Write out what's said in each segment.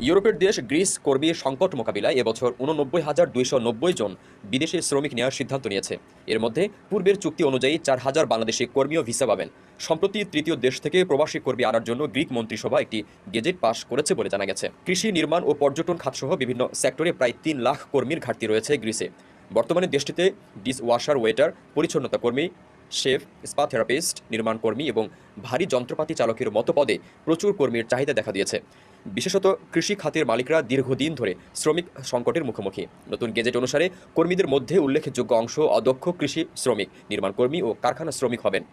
ইউরোপের দেশ গ্রিস কর্মী সংকট মোকাবিলায় এবছর ৮৯,২৯০ জন বিদেশি শ্রমিক নেওয়ার সিদ্ধান্ত নিয়েছে। এর মধ্যে পূর্বের চুক্তি অনুযায়ী ৪,০০০ বাংলাদেশি কর্মীও ভিসা পাবেন। সম্প্রতি তৃতীয় দেশ থেকে প্রবাসী কর্মী আনার জন্য গ্রিক মন্ত্রিসভা একটি গেজেট পাস করেছে বলে জানা গেছে। কৃষি, নির্মাণ ও পর্যটন খাতসহ বিভিন্ন সেক্টরে প্রায় ৩ লাখ কর্মীর ঘাটতি রয়েছে গ্রিসে। বর্তমানে দেশটিতে ডিশ ওয়াশার, ওয়েটার, পরিচ্ছন্নতা কর্মী, শেফ, স্পা থেরাপিস্ট, নির্মাণ কর্মী এবং ভারী যন্ত্রপাতি চালকের মতো পদে প্রচুর কর্মীর চাহিদা দেখা দিয়েছে। বিশেষত কৃষি খাতের মালিকরা দীর্ঘদিন ধরে শ্রমিক সংকটের মুখোমুখি। নতুন গেজেট অনুসারে কর্মীদের মধ্যে উল্লেখযোগ্য অংশ অদক্ষ কৃষি শ্রমিক, নির্মাণ কর্মী ও কারখানা শ্রমিক হবেন।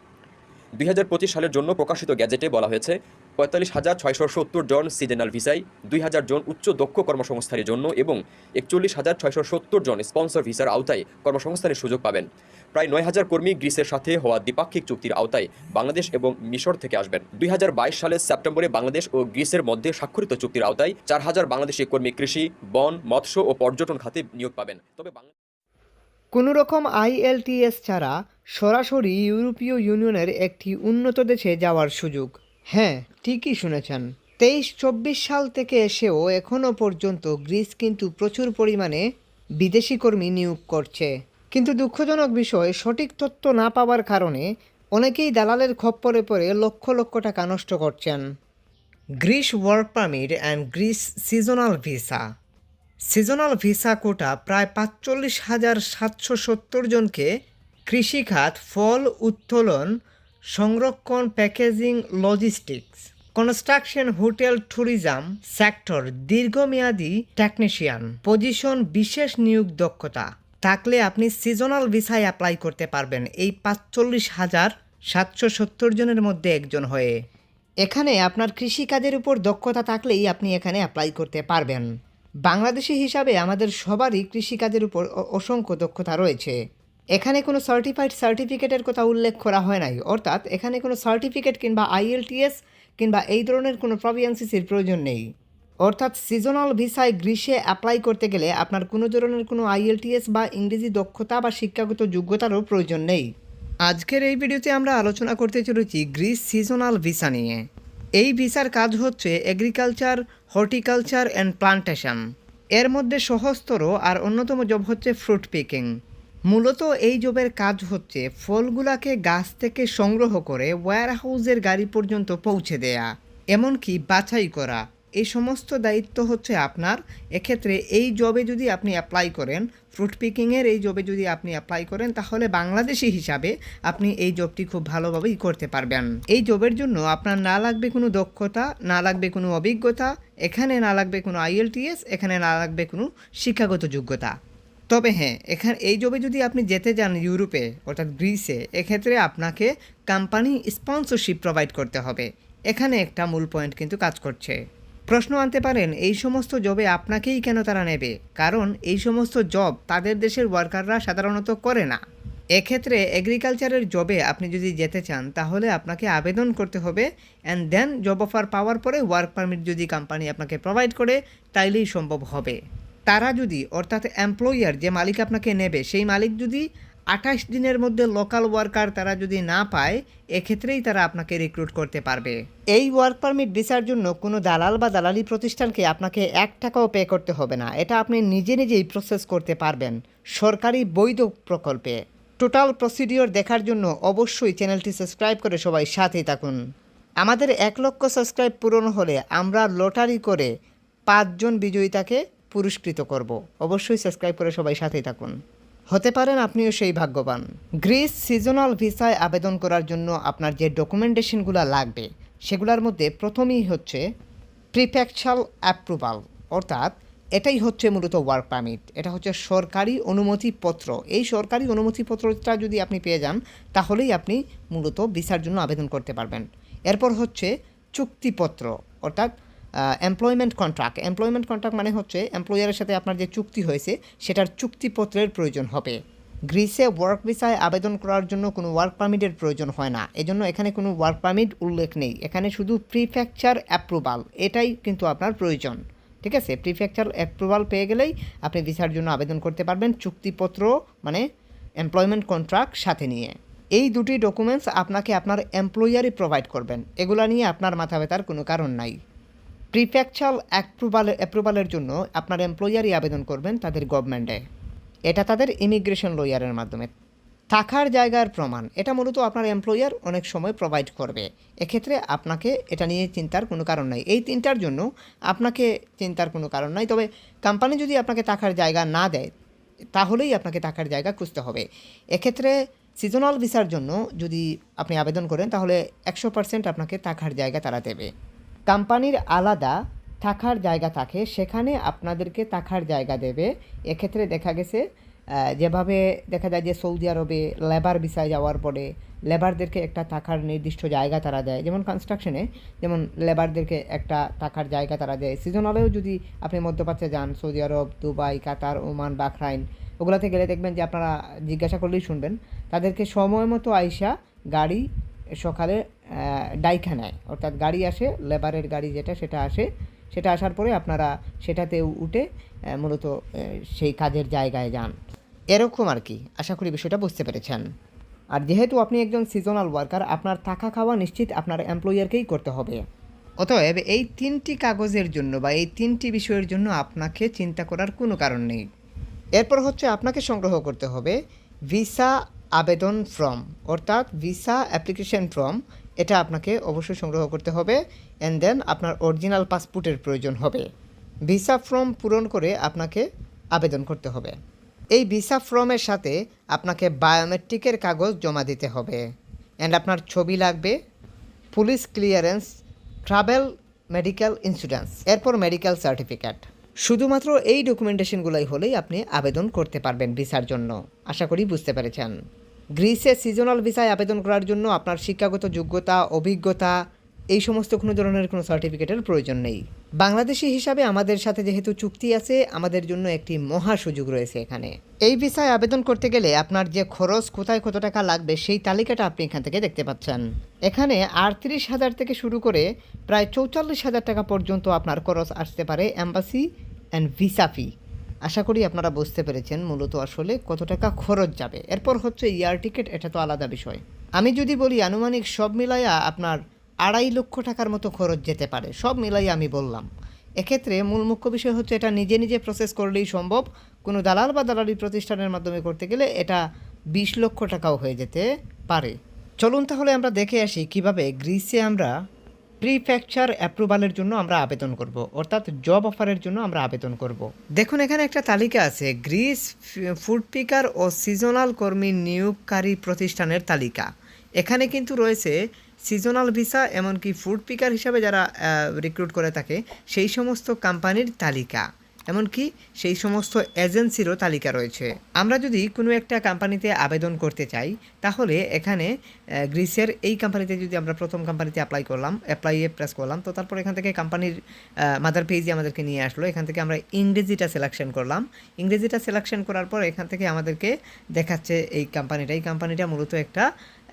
২০২৫ সালের জন্য প্রকাশিত গেজেটে বলা হয়েছে ৪৫,৬৭০ জন সিজনাল ভিসায়, ২,০০০ জন উচ্চ দক্ষ কর্মসংস্থানের জন্য এবং ৪১,৬৭০ জন স্পন্সর ভিসার আওতায় কর্মসংস্থানের সুযোগ পাবেন। প্রায় ৯,০০০ কর্মী গ্রিসের সাথে হওয়া দ্বিপাক্ষিক চুক্তির আওতায় বাংলাদেশ এবং মিশর থেকে আসবেন। ২০২২ সালের সেপ্টেম্বরে বাংলাদেশ ও গ্রিসের মধ্যে স্বাক্ষরিত চুক্তির আওতায় ৪,০০০ বাংলাদেশি কর্মী কৃষি, বন, মৎস্য ও পর্যটন খাতে নিয়োগ পাবেন। তবে কোনো রকম আইএলটিএস ছাড়া সরাসরি ইউরোপীয় ইউনিয়নের একটি উন্নত দেশে যাওয়ার সুযোগ। হ্যাঁ, ঠিকই শুনেছেন। ২৩-২৪ সাল থেকে এসেও এখনও পর্যন্ত গ্রিস কিন্তু প্রচুর পরিমাণে বিদেশি কর্মী নিয়োগ করছে। কিন্তু দুঃখজনক বিষয়, সঠিক তথ্য না পাওয়ার কারণে অনেকেই দালালের খপ্পরে পড়ে লক্ষ লক্ষ টাকা নষ্ট করছেন। Greece work permit and Greece seasonal visa. Seasonal visa quota প্রায় ৪৫,৭৭০ জনকে কৃষিখাত, ফল উত্তোলন, সংরক্ষণ, packaging, logistics, construction, hotel, tourism sector, দীর্ঘমেয়াদী টেকনিশিয়ান পজিশন, বিশেষ নিয়োগ দক্ষতা থাকলে আপনি সিজনাল ভিসায় অ্যাপ্লাই করতে পারবেন এই ৪৫,৭৭০ জনের মধ্যে একজন হয়ে। এখানে আপনার কৃষিকাজের উপর দক্ষতা থাকলেই আপনি এখানে অ্যাপ্লাই করতে পারবেন। বাংলাদেশি হিসাবে আমাদের সবারই কৃষিকাজের উপর অসংখ্য দক্ষতা রয়েছে। এখানে কোনো সার্টিফিকেটের কথা উল্লেখ করা হয় নাই, অর্থাৎ এখানে কোনো সার্টিফিকেট কিংবা আইএলটিএস কিংবা এই ধরনের কোনো প্রভিএনসিসির প্রয়োজন নেই। অর্থাৎ সিজনাল ভিসায় গ্রিসে অ্যাপ্লাই করতে গেলে আপনার কোনো ধরনের কোনো আইএলটিএস বা ইংরেজি দক্ষতা বা শিক্ষাগত যোগ্যতারও প্রয়োজন নেই। আজকের এই ভিডিওতে আমরা আলোচনা করতে চলেছি গ্রিস সিজনাল ভিসা নিয়ে। এই ভিসার কাজ হচ্ছে এগ্রিকালচার, হর্টিকালচার অ্যান্ড প্লান্টেশন। এর মধ্যে সহজতর আর অন্যতম জব হচ্ছে ফ্রুট পিকিং। মূলত এই জবের কাজ হচ্ছে ফলগুলাকে গাছ থেকে সংগ্রহ করে ওয়্যারহাউসের গাড়ি পর্যন্ত পৌঁছে দেয়া, এমনকি বাছাই করা। এই সমস্ত দায়িত্ব হচ্ছে আপনার। এক্ষেত্রে এই জবে যদি আপনি অ্যাপ্লাই করেন, ফ্রুট পিকিংয়ের এই জবে যদি আপনি অ্যাপ্লাই করেন, তাহলে বাংলাদেশি হিসাবে আপনি এই জবটি খুব ভালোভাবেই করতে পারবেন। এই জবের জন্য আপনার না লাগবে কোনো দক্ষতা, না লাগবে কোনো অভিজ্ঞতা, এখানে না লাগবে কোনো আইএলটিএস, এখানে না লাগবে কোনো শিক্ষাগত যোগ্যতা। তবে হ্যাঁ, এখানে এই জবে যদি আপনি যেতে যান ইউরোপে অর্থাৎ গ্রিসে, এক্ষেত্রে আপনাকে কোম্পানি স্পন্সরশিপ প্রোভাইড করতে হবে। এখানে একটা মূল পয়েন্ট কিন্তু কাজ করছে। প্রশ্ন আনতে পারেন, এই সমস্ত জবে আপনাকেই কেন তারা নেবে? কারণ এই সমস্ত জব তাদের দেশের ওয়ার্কাররা সাধারণত করে না। এক্ষেত্রে এগ্রিকালচারের জবে আপনি যদি যেতে চান, তাহলে আপনাকে আবেদন করতে হবে, অ্যান্ড দেন জব অফার পাওয়ার পরে ওয়ার্ক পারমিট যদি কোম্পানি আপনাকে প্রোভাইড করে, তাইলেই সম্ভব হবে। তারা যদি, অর্থাৎ এমপ্লয়ার যে মালিক আপনাকে নেবে, সেই মালিক যদি 28 দিনের মধ্যে লোকাল ওয়ার্কার তারা যদি না পায়, এক্ষেত্রেই তারা আপনাকে রিক্রুট করতে পারবে। এই ওয়ার্ক পারমিট ভিসার জন্য কোনো দালাল বা দালালি প্রতিষ্ঠানকে আপনাকে 1 টাকাও পে করতে হবে না। এটা আপনি নিজে নিজেই প্রসেস করতে পারবেন সরকারি বৈধ প্রকল্পে। টোটাল প্রসিডিওর দেখার জন্য অবশ্যই চ্যানেলটি সাবস্ক্রাইব করে সবাই সাথেই থাকুন। আমাদের 1 লক্ষ সাবস্ক্রাইব পূরণ হলে আমরা লটারি করে 5 জন বিজয়িতাকে পুরস্কৃত করব। অবশ্যই সাবস্ক্রাইব করে সবাই সাথেই থাকুন, হতে পারেন আপনিও সেই ভাগ্যবান। গ্রিস সিজনাল ভিসায় আবেদন করার জন্য আপনার যে ডকুমেন্টেশনগুলো লাগবে, সেগুলোর মধ্যে প্রথমেই হচ্ছে প্রিফেকচারাল অ্যাপ্রুভাল, অর্থাৎ এটাই হচ্ছে মূলত ওয়ার্ক পারমিট। এটা হচ্ছে সরকারি অনুমতিপত্র। এই সরকারি অনুমতিপত্রটা যদি আপনি পেয়ে যান, তাহলেই আপনি মূলত ভিসার জন্য আবেদন করতে পারবেন। এরপর হচ্ছে চুক্তিপত্র, অর্থাৎ এমপ্লয়মেন্ট কন্ট্রাক্ট। এমপ্লয়মেন্ট কন্ট্রাক্ট মানে হচ্ছে এমপ্লয়ারের সাথে আপনার যে চুক্তি হয়েছে, সেটার চুক্তিপত্রের প্রয়োজন হবে। গ্রিসে ওয়ার্ক ভিসায় আবেদন করার জন্য কোনো ওয়ার্ক পারমিটের প্রয়োজন হয় না, এজন্য এখানে কোনো ওয়ার্ক পারমিট উল্লেখ নেই। এখানে শুধু প্রিফেকচার অ্যাপ্রুভাল, এটাই কিন্তু আপনার প্রয়োজন। ঠিক আছে, প্রিফেকচার অ্যাপ্রুভাল পেয়ে গেলেই আপনি ভিসার জন্য আবেদন করতে পারবেন, চুক্তিপত্র মানে এমপ্লয়মেন্ট কন্ট্রাক্ট সাথে নিয়ে। এই দুটি ডকুমেন্টস আপনাকে আপনার এমপ্লয়ারই প্রোভাইড করবেন। এগুলো নিয়ে আপনার মাথা ব্যথার কোনো কারণ নাই। প্রিফেকচারাল অ্যাপ্রুভালের জন্য আপনার এমপ্লয়ারই আবেদন করবেন তাদের গভর্নমেন্টে। এটা তাদের ইমিগ্রেশন লয়ারের মাধ্যমে। থাকার জায়গার প্রমাণ এটা মূলত আপনার এমপ্লয়ার অনেক সময় প্রোভাইড করবে। এক্ষেত্রে আপনাকে এটা নিয়ে চিন্তার কোনো কারণ নাই। এই তিনটার জন্য আপনাকে চিন্তার কোনো কারণ নাই। তবে কোম্পানি যদি আপনাকে থাকার জায়গা না দেয় তাহলেই আপনাকে থাকার জায়গা খুঁজতে হবে। এক্ষেত্রে সিজনাল ভিসার জন্য যদি আপনি আবেদন করেন তাহলে 100% আপনাকে থাকার জায়গা তারা দেবে। কোম্পানির আলাদা থাকার জায়গা থাকে, সেখানে আপনাদেরকে থাকার জায়গা দেবে। এক্ষেত্রে দেখা গেছে যেভাবে দেখা যায় যে সৌদি আরবে লেবার ভিসায় যাওয়ার পরে লেবারদেরকে একটা থাকার নির্দিষ্ট জায়গা তারা দেয়, যেমন কনস্ট্রাকশনে যেমন লেবারদেরকে একটা থাকার জায়গা তারা দেয়। সিজনালেও যদি আপনি মধ্যপ্রাচ্যে যান, সৌদি আরব, দুবাই, কাতার, ওমান, বাহরাইন, ওগুলোতে গেলে দেখবেন যে আপনারা জিজ্ঞাসা করলেই শুনবেন তাদেরকে সময় মতো আইসা গাড়ি সকালে ডাইকা নেয়, অর্থাৎ গাড়ি আসে, লেবারের গাড়ি যেটা সেটা আসে, সেটা আসার পরে আপনারা সেটাতে উঠে মূলত সেই কাজের জায়গায় যান, এরকম আর কি। আশা করি বিষয়টা বুঝতে পেরেছেন। আর যেহেতু আপনি একজন সিজনাল ওয়ার্কার, আপনার থাকা খাওয়া নিশ্চিত আপনার এমপ্লয়ারকেই করতে হবে। অতএব এই 3টি কাগজের জন্য বা এই 3টি বিষয়ের জন্য আপনাকে চিন্তা করার কোনো কারণ নেই। এরপর হচ্ছে আপনাকে সংগ্রহ করতে হবে ভিসা আবেদন ফর্ম, অর্থাৎ ভিসা অ্যাপ্লিকেশন ফর্ম। এটা আপনাকে অবশ্যই সংগ্রহ করতে হবে। অ্যান্ড দেন আপনার অরিজিনাল পাসপোর্টের প্রয়োজন হবে। ভিসা ফর্ম পূরণ করে আপনাকে আবেদন করতে হবে। এই ভিসা ফর্মের সাথে আপনাকে বায়োমেট্রিকের কাগজ জমা দিতে হবে। অ্যান্ড আপনার ছবি লাগবে, police clearance, travel, medical insurance, এরপর মেডিকেল সার্টিফিকেট। শুধুমাত্র এই ডকুমেন্টেশনগুলোই হলেই আপনি আবেদন করতে পারবেন ভিসার জন্য। আশা করি বুঝতে পেরেছেন। গ্রিসে সিজনাল ভিসায় আবেদন করার জন্য আপনার শিক্ষাগত যোগ্যতা, অভিজ্ঞতা, এই সমস্ত কোনো ধরনের কোনো সার্টিফিকেটের প্রয়োজন নেই। বাংলাদেশি হিসাবে আমাদের সাথে যেহেতু চুক্তি আছে, আমাদের জন্য একটি মহা সুযোগ রয়েছে এখানে। এই ভিসায় আবেদন করতে গেলে আপনার যে খরচ, কোথায় কত টাকা লাগবে সেই তালিকাটা আপনি এখান থেকে দেখতে পাচ্ছেন। এখানে 38,000 থেকে শুরু করে প্রায় 44,000 টাকা পর্যন্ত আপনার খরচ আসতে পারে এম্বাসি অ্যান্ড ভিসা ফি। আশা করি আপনারা বুঝতে পেরেছেন মূলত আসলে কত টাকা খরচ যাবে। এরপর হচ্ছে এয়ার টিকিট, এটা তো আলাদা বিষয়। আমি যদি বলি আনুমানিক সব মিলাইয়া আপনার 2.5 লক্ষ টাকার মতো খরচ যেতে পারে, সব মিলাইয়া আমি বললাম। এক্ষেত্রে মূল মুখ্য বিষয় হচ্ছে এটা নিজে নিজে প্রসেস করলেই সম্ভব। কোনো দালাল বা দালালি প্রতিষ্ঠানের মাধ্যমে করতে গেলে এটা 20 লক্ষ টাকাও হয়ে যেতে পারে। চলুন তাহলে আমরা দেখে আসি কিভাবে গ্রিসে আমরা প্রিফেকচার অ্যাপ্রুভালের জন্য আমরা আবেদন করব, অর্থাৎ জব অফারের জন্য আমরা আবেদন করব। দেখুন এখানে একটা তালিকা আছে, গ্রিস ফুড পিকার ও সিজনাল কর্মী নিয়োগকারী প্রতিষ্ঠানের তালিকা। এখানে কিন্তু রয়েছে সিজনাল ভিসা, এমনকি ফুড পিকার হিসাবে যারা রিক্রুট করে থাকে সেই সমস্ত কোম্পানির তালিকা, এমনকি সেই সমস্ত এজেন্সিরও তালিকা রয়েছে। আমরা যদি কোনো একটা কোম্পানিতে আবেদন করতে চাই তাহলে এখানে গ্রিসের এই কোম্পানিতে যদি আমরা প্রথম কোম্পানিতে অ্যাপ্লাইয়ে প্রেস করলাম, তো তারপর এখান থেকে কোম্পানির মাদার পেজে আমাদেরকে নিয়ে আসলো। এখান থেকে আমরা ইংরেজিটা সিলেকশন করলাম। ইংরেজিটা সিলেকশন করার পর এখান থেকে আমাদেরকে দেখাচ্ছে এই কোম্পানিটা মূলত একটা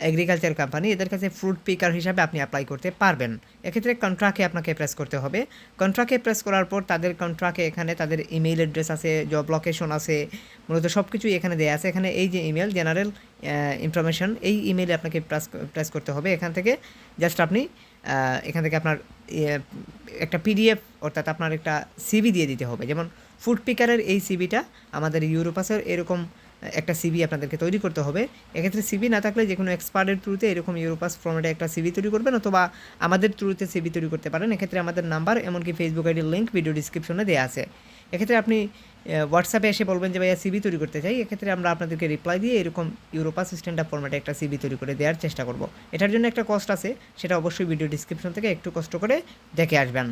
এগ্রিকালচার কোম্পানি। এদের কাছে ফুড পিকার হিসাবে আপনি অ্যাপ্লাই করতে পারবেন। এক্ষেত্রে কন্ট্রাক্টে আপনাকে প্রেস করতে হবে। কন্ট্রাক্টে প্রেস করার পর তাদের কন্ট্রাক্টে এখানে তাদের ইমেইল অ্যাড্রেস আছে, জব লোকেশন আছে, মূলত সব কিছুই এখানে দেওয়া আছে। এখানে এই যে ইমেল, জেনারেল ইনফরমেশন, এই ইমেইলে আপনাকে প্রেস করতে হবে। এখান থেকে জাস্ট আপনি এখান থেকে আপনার একটা পিডিএফ, অর্থাৎ আপনার একটা সিভি দিয়ে দিতে হবে। যেমন ফুড পিকারের এই সিভিটা আমাদের ইউরোপাসের এরকম একটা সিভি আপনাদেরকে তৈরি করতে হবে। এক্ষেত্রে সিভি না থাকলে যে কোনো এক্সপার্টের থ্রুতে এরকম ইউরোপাস ফর্মেটে একটা সিভি তৈরি করবেন, অথবা আমাদের থ্রুতে সিভি তৈরি করতে পারেন। এক্ষেত্রে আমাদের নাম্বার, এমনকি ফেসবুক আইডির লিঙ্ক ভিডিও ডিসক্রিপশনে দেওয়া আছে। এক্ষেত্রে আপনি হোয়াটসঅ্যাপে এসে বলবেন যে ভাইয়া সিভি তৈরি করতে চাই। এক্ষেত্রে আমরা আপনাদেরকে রিপ্লাই দিয়ে এরকম ইউরোপাস স্ট্যান্ডার্ড ফর্মেটে একটা সিভি তৈরি করে দেওয়ার চেষ্টা করব। এটার জন্য একটা কস্ট আছে, সেটা অবশ্যই ভিডিও ডিসক্রিপশন থেকে একটু কষ্ট করে দেখে আসবেন।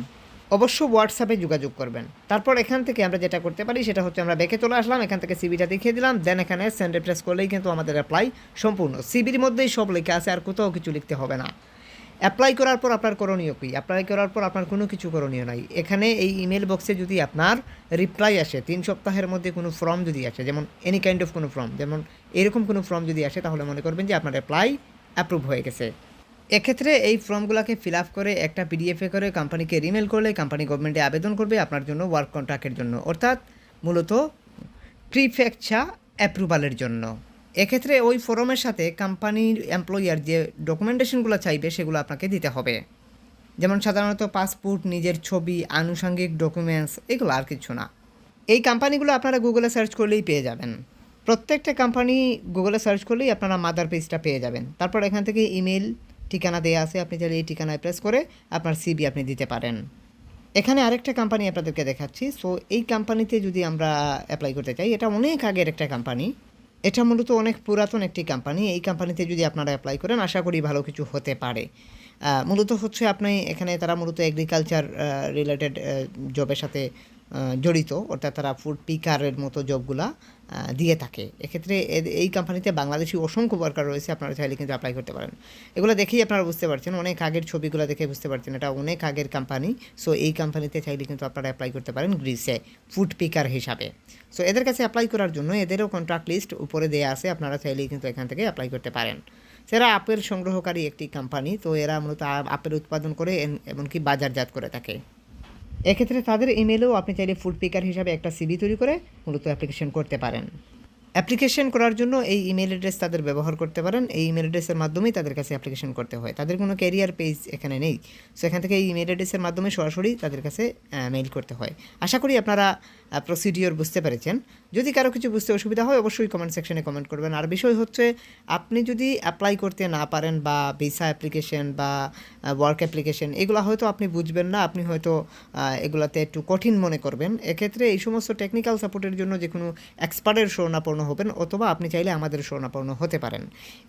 অবশ্য হোয়াটসঅ্যাপে যোগাযোগ করবেন। তারপর এখান থেকে আমরা যেটা করতে পারি সেটা হচ্ছে আমরা ব্যাকে চলে আসলাম, এখান থেকে সিভিটা দেখিয়ে দিলাম, দেন এখানে সেন্ডে প্রেস করলেই কিন্তু আমাদের অ্যাপ্লাই সম্পূর্ণ। সিভির মধ্যেই সব লেখা আছে, আর কোথাও কিছু লিখতে হবে না। অ্যাপ্লাই করার পর আপনার করণীয় কী? অ্যাপ্লাই করার পর আপনার কোনো কিছু করণীয় নাই। এখানে এই ইমেল বক্সে যদি আপনার রিপ্লাই আসে 3 সপ্তাহের মধ্যে কোনো ফর্ম যদি আসে, যেমন এনি কাইন্ড অফ কোনো ফর্ম, যেমন এরকম কোনো ফর্ম যদি আসে, তাহলে মনে করবেন যে আপনার অ্যাপ্লাই অ্যাপ্রুভ হয়ে গেছে। এক্ষেত্রে এই ফর্মগুলোকে ফিল আপ করে একটা পিডিএফে করে কোম্পানিকে রিমেল করলে কোম্পানি গভর্নমেন্টে আবেদন করবে আপনার জন্য ওয়ার্ক কন্ট্রাক্টের জন্য, অর্থাৎ মূলত প্রিফেকচার অ্যাপ্রুভালের জন্য। এক্ষেত্রে ওই ফর্মের সাথে কোম্পানির এমপ্লয়ার যে ডকুমেন্টেশনগুলো চাইবে সেগুলো আপনাকে দিতে হবে। যেমন সাধারণত পাসপোর্ট, নিজের ছবি, আনুষঙ্গিক ডকুমেন্টস, এগুলো আর কিছু না। এই কোম্পানিগুলো আপনারা গুগলে সার্চ করলেই পেয়ে যাবেন। প্রত্যেকটা কোম্পানি গুগলে সার্চ করলেই আপনারা মাদার পেজটা পেয়ে যাবেন। তারপর এখান থেকে ইমেল ঠিকানা দেওয়া আছে, আপনি চাইলে এই ঠিকানায় প্রেস করে আপনার সিভি আপনি দিতে পারেন। এখানে আরেকটা কোম্পানি আপনাদেরকে দেখাচ্ছি। সো এই কোম্পানিতে যদি আমরা অ্যাপ্লাই করতে চাই, এটা অনেক আগের একটা কোম্পানি, এটা মূলত অনেক পুরাতন একটি কোম্পানি। এই কোম্পানিতে যদি আপনারা অ্যাপ্লাই করেন, আশা করি ভালো কিছু হতে পারে। মূলত হচ্ছে আপনি এখানে তারা মূলত এগ্রিকালচার রিলেটেড জবের সাথে জড়িত, অর্থাৎ তারা ফুড পিকারের মতো জবগুলা দিয়ে থাকে। এক্ষেত্রে এই কোম্পানিতে বাংলাদেশি অসংখ্য ওয়ার্কার রয়েছে, আপনারা চাইলে কিন্তু অ্যাপ্লাই করতে পারেন। এগুলো দেখেই আপনারা বুঝতে পারছেন, অনেক আগের ছবিগুলো দেখে বুঝতে পারছেন এটা অনেক আগের কোম্পানি। সো এই কোম্পানিতে চাইলে কিন্তু আপনারা অ্যাপ্লাই করতে পারেন গ্রিসে ফুড পিকার হিসাবে। সো এদের কাছে অ্যাপ্লাই করার জন্য এদেরও কন্ট্রাক্ট লিস্ট উপরে দেওয়া আছে, আপনারা চাইলেই কিন্তু এখান থেকে অ্যাপ্লাই করতে পারেন। এরা আপেল সংগ্রহকারী একটি কোম্পানি, তো এরা মূলত আপেল উৎপাদন করে এমনকি বাজারজাত করে থাকে। এক্ষেত্রে তাদের ইমেলেও আপনি চাইলে ফুড পিকার হিসাবে একটা সিভি তৈরি করে মূলত অ্যাপ্লিকেশন করতে পারেন। অ্যাপ্লিকেশন করার জন্য এই ইমেল অ্যাড্রেস তাদের ব্যবহার করতে পারেন। এই ইমেল অ্যাড্রেসের মাধ্যমেই তাদের কাছে অ্যাপ্লিকেশন করতে হয়, তাদের কোনো ক্যারিয়ার পেজ এখানে নেই। সো এখান থেকে এই ইমেল অ্যাড্রেসের মাধ্যমে সরাসরি তাদের কাছে মেইল করতে হয়। আশা করি আপনারা প্রসিডিওর বুঝতে পেরেছেন। যদি কারো কিছু বুঝতে অসুবিধা হয় অবশ্যই কমেন্ট সেকশনে কমেন্ট করবেন। আর বিষয় হচ্ছে, আপনি যদি অ্যাপ্লাই করতে না পারেন বা ভিসা অ্যাপ্লিকেশন বা ওয়ার্ক অ্যাপ্লিকেশন এগুলো হয়তো আপনি বুঝবেন না, আপনি হয়তো এগুলাতে একটু কঠিন মনে করবেন, এক্ষেত্রে এই সমস্ত টেকনিক্যাল সাপোর্টের জন্য যে কোনো এক্সপার্টের শরণাপন্ন হবেন, অথবা আপনি চাইলে আমাদের শরণাপন্ন হতে পারেন।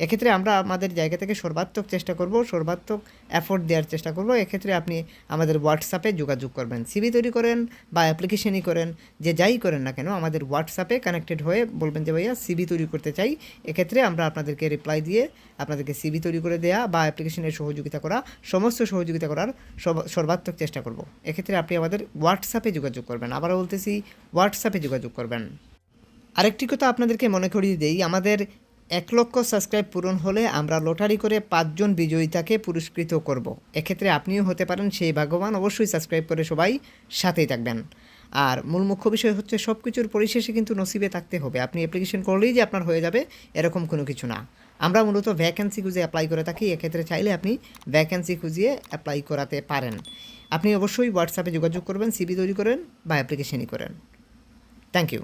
এক্ষেত্রে আমরা আমাদের জায়গা থেকে সর্বাত্মক চেষ্টা করব, সর্বাত্মক এফোর্ট দেওয়ার চেষ্টা করব। এক্ষেত্রে আপনি আমাদের হোয়াটসঅ্যাপে যোগাযোগ করবেন, সিভি তৈরি করেন বা অ্যাপ্লিকেশনই করেন, যে যাই করেন না কেন আমাদের হোয়াটসঅ্যাপে কানেক্টেড হয়ে বলবেন যে ভাইয়া সিভি তৈরি করতে চাই। এক্ষেত্রে আমরা আপনাদেরকে রিপ্লাই দিয়ে আপনাদেরকে সিভি তৈরি করে দেওয়া বা অ্যাপ্লিকেশনের সহযোগিতা করা, সমস্ত সহযোগিতা করার সর্বাত্মক চেষ্টা করব। এক্ষেত্রে আপনি আমাদের হোয়াটসঅ্যাপে যোগাযোগ করবেন, আবারও বলতেছি হোয়াটসঅ্যাপে যোগাযোগ করবেন। আরেকটি কথা আপনাদেরকে মনে করিয়ে দেই, আমাদের 1 লক্ষ সাবস্ক্রাইব পূরণ হলে আমরা লটারি করে 5 জন বিজয়িতাকে পুরস্কৃত করব। এক্ষেত্রে আপনিও হতে পারেন সেই ভাগ্যবান। অবশ্যই সাবস্ক্রাইব করে সবাই সাথেই থাকবেন। আর মূল মুখ্য বিষয় হচ্ছে, সব কিছুর পরিশেষে কিন্তু নসিবে থাকতে হবে। আপনি অ্যাপ্লিকেশন করলেই যে আপনার হয়ে যাবে এরকম কোনো কিছু না। আমরা মূলত ভ্যাকেন্সি খুঁজে অ্যাপ্লাই করে থাকি, এক্ষেত্রে চাইলে আপনি ভ্যাকেন্সি খুঁজিয়ে অ্যাপ্লাই করাতে পারেন। আপনি অবশ্যই হোয়াটসঅ্যাপে যোগাযোগ করবেন, সিভি তৈরি করেন বা অ্যাপ্লিকেশনই করেন। Thank you.